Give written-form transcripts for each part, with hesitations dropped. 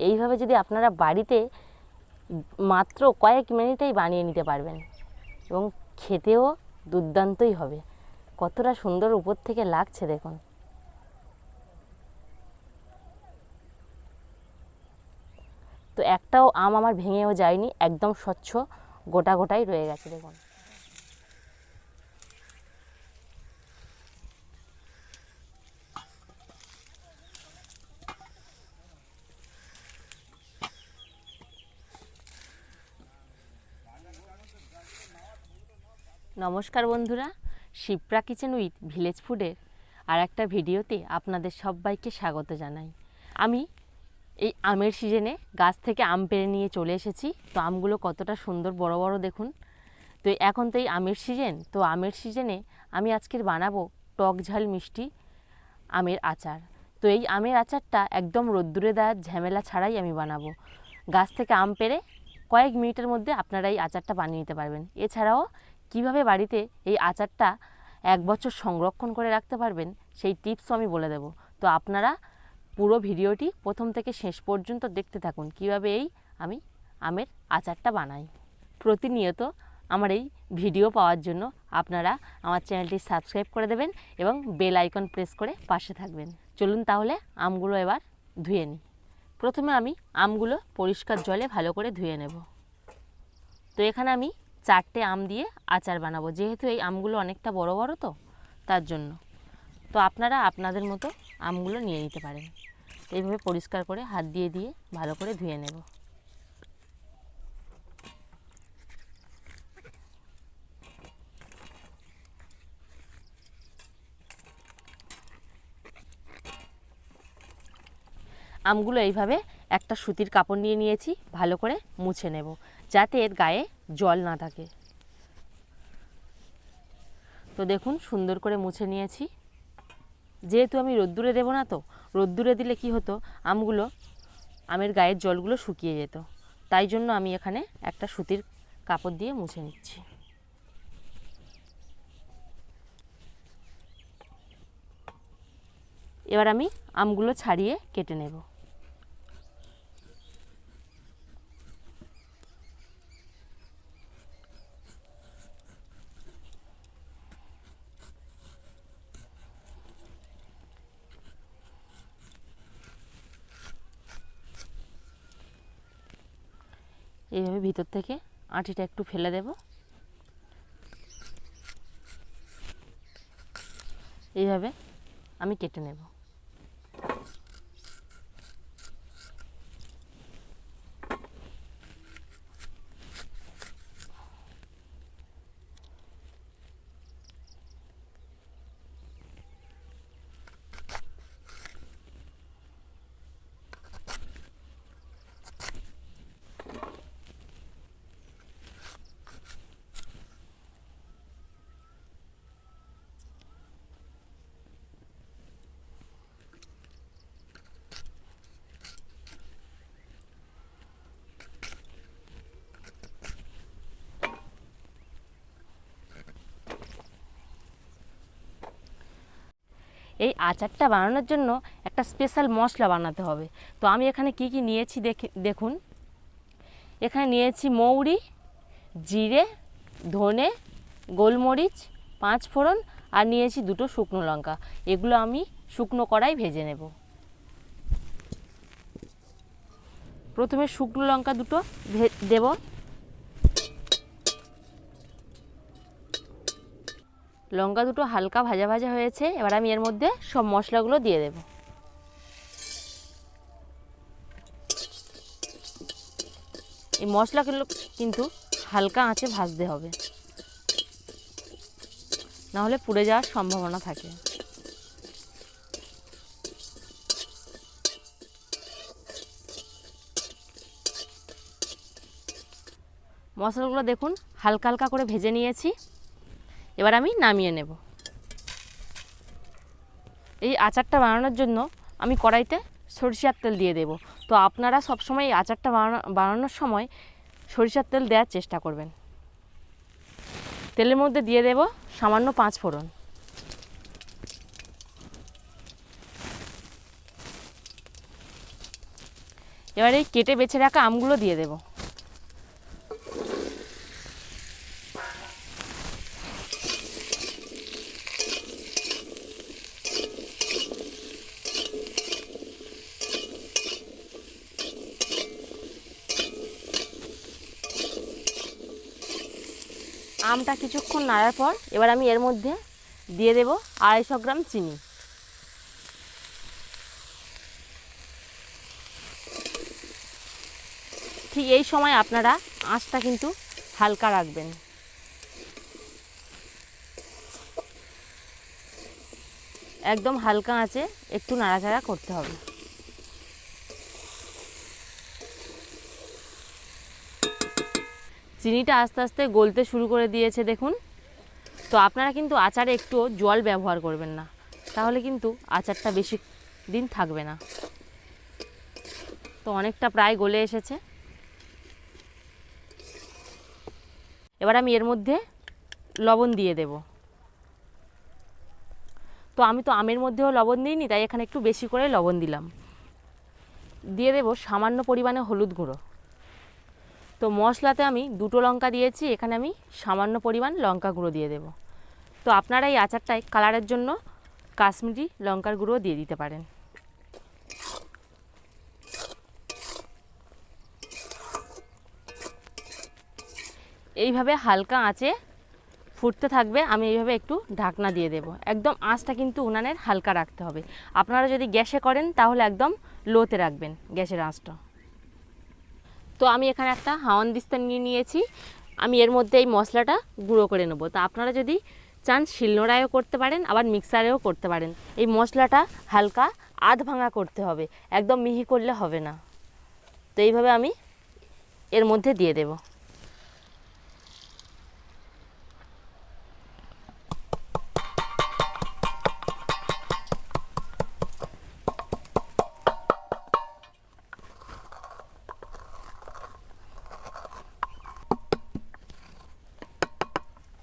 এইভাবে যদি আপনারা বাড়িতে মাত্র কয়েক মিনিটেই বানিয়ে নিতে পারবেন এবং খেতেও দুর্দান্তই হবে। কতটা সুন্দর উপর থেকে লাগছে দেখুন। তো একটাও আম আমার ভেঙেও যায়নি, একদম স্বচ্ছ গোটা গোটাই রয়ে গেছে দেখুন। নমস্কার বন্ধুরা, শিপ্রা কিচেন উইথ ভিলেজ ফুডের আর একটা ভিডিওতে আপনাদের সবাইকে স্বাগত জানাই। আমি এই আমের সিজনে গাছ থেকে আম পেড়ে নিয়ে চলে এসেছি। তো আমগুলো কতটা সুন্দর বড় বড় দেখুন। তো এখন তো এই আমের সিজন, তো আমের সিজনে আমি আজকের বানাবো টক ঝাল মিষ্টি আমের আচার। তো এই আমের আচারটা একদম রোদ্দুরে দেওয়ার ঝামেলা ছাড়াই আমি বানাবো। গাছ থেকে আম পেড়ে কয়েক মিনিটের মধ্যে আপনারা এই আচারটা বানিয়ে নিতে পারবেন। এছাড়াও কিভাবে বাড়িতে এই আচারটা 1 বছর সংরক্ষণ করে রাখতে পারবেন সেই টিপসও আমি বলে দেব। তো আপনারা পুরো ভিডিওটি প্রথম থেকে শেষ পর্যন্ত দেখতে থাকুন কিভাবে আমি আমের আচারটা বানাই। প্রতিনিয়ত আমার এই ভিডিও পাওয়ার জন্য আপনারা আমার চ্যানেলটি সাবস্ক্রাইব করে দেবেন এবং বেল আইকন প্রেস করে পাশে থাকবেন। চলুন তাহলে আমগুলো এবার ধুয়ে নিই। প্রথমে আমি আমগুলো পরিষ্কার জলে ভালো করে ধুয়ে নেব। তো এখানে আমি 4টে আম দিয়ে আচার বানাবো, যেহেতু এই আমগুলো অনেকটা বড় বড় তো তার জন্য। তো আপনারা আপনাদের মতো আমগুলো নিয়ে নিতে পারেন। এইভাবে পরিষ্কার করে হাত দিয়ে ভালো করে ধুয়ে নেব। আমগুলো এইভাবে একটা সুতির কাপড় নিয়ে নিয়েছি, ভালো করে মুছে নেব যাতে এর গায়ে জল না থাকে। তো দেখুন সুন্দর করে মুছে নিয়েছি। যেহেতু আমি রোদ্দুরে দেবো না, তো রোদ্দুরে দিলে কি হতো, আমের গায়ের জলগুলো শুকিয়ে যেত। তাই জন্য আমি এখানে একটা সুতির কাপড় দিয়ে মুছে নিচ্ছি। এবার আমি আমগুলো ছাড়িয়ে কেটে নেব। এইভাবে ভিতর থেকে আঁটিটা একটু ফেলে দেব। এইভাবে আমি কেটে নেব। এই আচারটা বানানোর জন্য একটা স্পেশাল মশলা বানাতে হবে। তো আমি এখানে কি কি নিয়েছি দেখুন। এখানে নিয়েছি মৌরি, জিরে, ধনে, গোলমরিচ, 5 ফোড়ন আর নিয়েছি 2টো শুকনো লঙ্কা। এগুলো আমি শুকনো কড়াই ভেজে নেব। প্রথমে শুকনো লঙ্কা 2টো দেব। লঙ্কা 2টো হালকা ভাজা ভাজা হয়েছে। এবার আমি এর মধ্যে সব মশলাগুলো দিয়ে দেব। এই মশলাগুলো কিন্তু হালকা আঁচে ভাজতে হবে, না হলে পুড়ে যাওয়ার সম্ভাবনা থাকে। মশলাগুলো দেখুন হালকা হালকা করে ভেজে নিয়েছি। এবার আমি নামিয়ে নেব। এই আচারটা বানানোর জন্য আমি কড়াইতে সরিষার তেল দিয়ে দেব। তো আপনারা সবসময় এই আচারটা বানানোর সময় সরিষার তেল দেওয়ার চেষ্টা করবেন। তেলের মধ্যে দিয়ে দেব সামান্য 5 ফোড়ন। এবার এই কেটে বেছে রাখা আমগুলো দিয়ে দেব। আমটা কিছুক্ষণ নাড়ার পর এবার আমি এর মধ্যে দিয়ে দেব 250 গ্রাম চিনি। ঠিক এই সময় আপনারা আঁচটা কিন্তু হালকা রাখবেন। একদম হালকা আঁচে একটু নাড়াচাড়া করতে হবে। চিনিটা আস্তে আস্তে গলতে শুরু করে দিয়েছে দেখুন। তো আপনারা কিন্তু আচারে একটু জল ব্যবহার করবেন না, তাহলে কিন্তু আচারটা বেশি দিন থাকবে না। তো অনেকটা প্রায় গলে এসেছে। এবার আমি এর মধ্যে লবণ দিয়ে দেব। তো আমি তো আমের মধ্যেও লবণ দিইনি, তাই এখানে একটু বেশি করে লবণ দিলাম। দিয়ে দেব সামান্য পরিমাণে হলুদ গুঁড়ো। তো মশলাতে আমি 2টো লঙ্কা দিয়েছি, এখানে আমি সামান্য পরিমাণ লঙ্কা গুঁড়ো দিয়ে দেব। তো আপনারা এই আচারটায় কালারের জন্য কাশ্মীরি লঙ্কার গুঁড়ো দিয়ে দিতে পারেন। এইভাবে হালকা আঁচে ফুটতে থাকবে। আমি এইভাবে একটু ঢাকনা দিয়ে দেব। একদম আঁচটা কিন্তু উনানের হালকা রাখতে হবে। আপনারা যদি গ্যাসে করেন তাহলে একদম লোতে রাখবেন গ্যাসের আঁচটা। তো আমি এখানে একটা হাওয়ান দিস্তা নিয়ে নিয়েছি। আমি এর মধ্যে এই মশলাটা গুঁড়ো করে নেব। তো আপনারা যদি চান শিলনোড়ায়ও করতে পারেন, আবার মিক্সারেও করতে পারেন। এই মশলাটা হালকা আধ ভাঙা করতে হবে, একদম মিহি করলে হবে না। তো এইভাবে আমি এর মধ্যে দিয়ে দেব।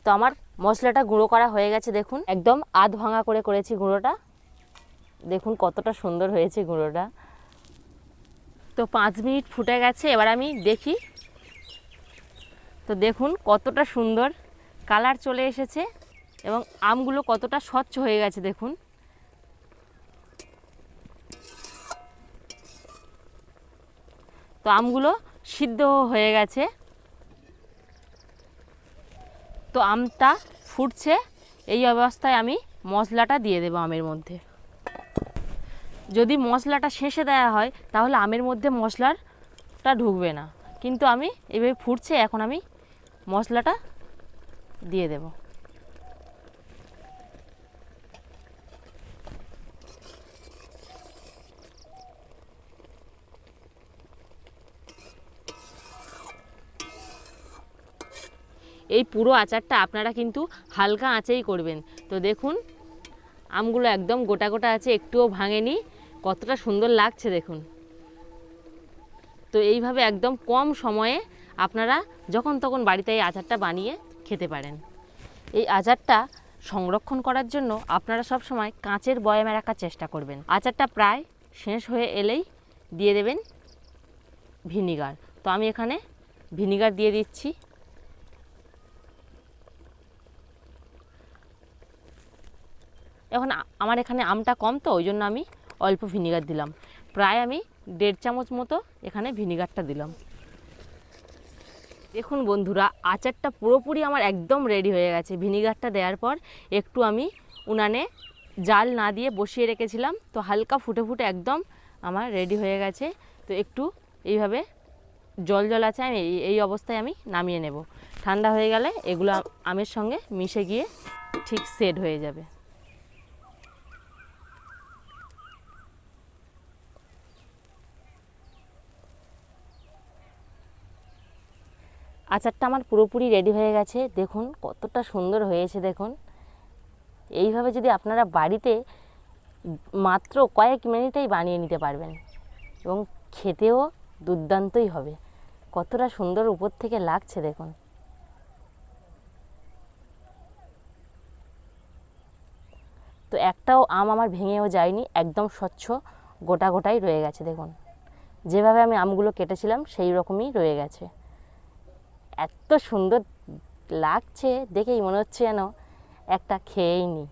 তো আমার মশলাটা গুঁড়ো করা হয়ে গেছে দেখুন। একদম আধ ভাঙা করে করেছি গুঁড়োটা। দেখুন কতটা সুন্দর হয়েছে গুঁড়োটা। তো 5 মিনিট ফুটে গেছে। এবার আমি দেখি। তো দেখুন কতটা সুন্দর কালার চলে এসেছে এবং আমগুলো কতটা স্বচ্ছ হয়ে গেছে দেখুন। তো আমগুলো সিদ্ধ হয়ে গেছে। তো আমটা ফুটছে, এই অবস্থায় আমি মশলাটা দিয়ে দেবো আমের মধ্যে। যদি মশলাটা শেষে দেওয়া হয় তাহলে আমের মধ্যে মশলাটা ঢুকবে না, কিন্তু আমি এভাবে ফুটছে, এখন আমি মশলাটা দিয়ে দেব। এই পুরো আচারটা আপনারা কিন্তু হালকা আঁচেই করবেন। তো দেখুন আমগুলো একদম গোটা গোটা আছে, একটুও ভাঙেনি, কতটা সুন্দর লাগছে দেখুন। তো এইভাবে একদম কম সময়ে আপনারা যখন তখন বাড়িতে এই আচারটা বানিয়ে খেতে পারেন। এই আচারটা সংরক্ষণ করার জন্য আপনারা সব সময় কাঁচের বয়ামে রাখার চেষ্টা করবেন। আচারটা প্রায় শেষ হয়ে এলেই দিয়ে দেবেন ভিনিগার। তো আমি এখানে ভিনিগার দিয়ে দিচ্ছি। এখন আমার এখানে আমটা কম, তো ওই জন্য আমি অল্প ভিনিগার দিলাম। প্রায় আমি 1.5 চামচ মতো এখানে ভিনিগারটা দিলাম। দেখুন বন্ধুরা, আচারটা পুরোপুরি আমার একদম রেডি হয়ে গেছে। ভিনিগারটা দেওয়ার পর একটু আমি উনানে জাল না দিয়ে বসিয়ে রেখেছিলাম। তো হালকা ফুটে ফুটে একদম আমার রেডি হয়ে গেছে। তো একটু এইভাবে জল জল আছে, আমি এই অবস্থায় আমি নামিয়ে নেব। ঠান্ডা হয়ে গেলে এগুলো আমের সঙ্গে মিশে গিয়ে ঠিক সেট হয়ে যাবে। আচারটা আমার পুরোপুরি রেডি হয়ে গেছে। দেখুন কতটা সুন্দর হয়েছে দেখুন। এইভাবে যদি আপনারা বাড়িতে মাত্র কয়েক মিনিটেই বানিয়ে নিতে পারবেন এবং খেতেও দুর্দান্তই হবে। কতটা সুন্দর উপর থেকে লাগছে দেখুন। তো একটাও আম আমার ভেঙেও যায়নি, একদম স্বচ্ছ গোটা গোটাই রয়ে গেছে দেখুন। যেভাবে আমি আমগুলো কেটেছিলাম সেই রকমই রয়ে গেছে। এত সুন্দর লাগছে দেখেই মনে হচ্ছে যেন একটা খেয়েই নিই।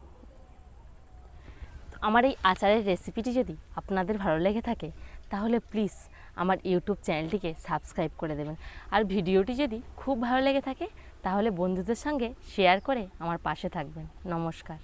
আমার এই আচারের রেসিপিটি যদি আপনাদের ভালো লেগে থাকে তাহলে প্লিজ আমার ইউটিউব চ্যানেলটিকে সাবস্ক্রাইব করে দেবেন। আর ভিডিওটি যদি খুব ভালো লেগে থাকে তাহলে বন্ধুদের সঙ্গে শেয়ার করে আমার পাশে থাকবেন। নমস্কার।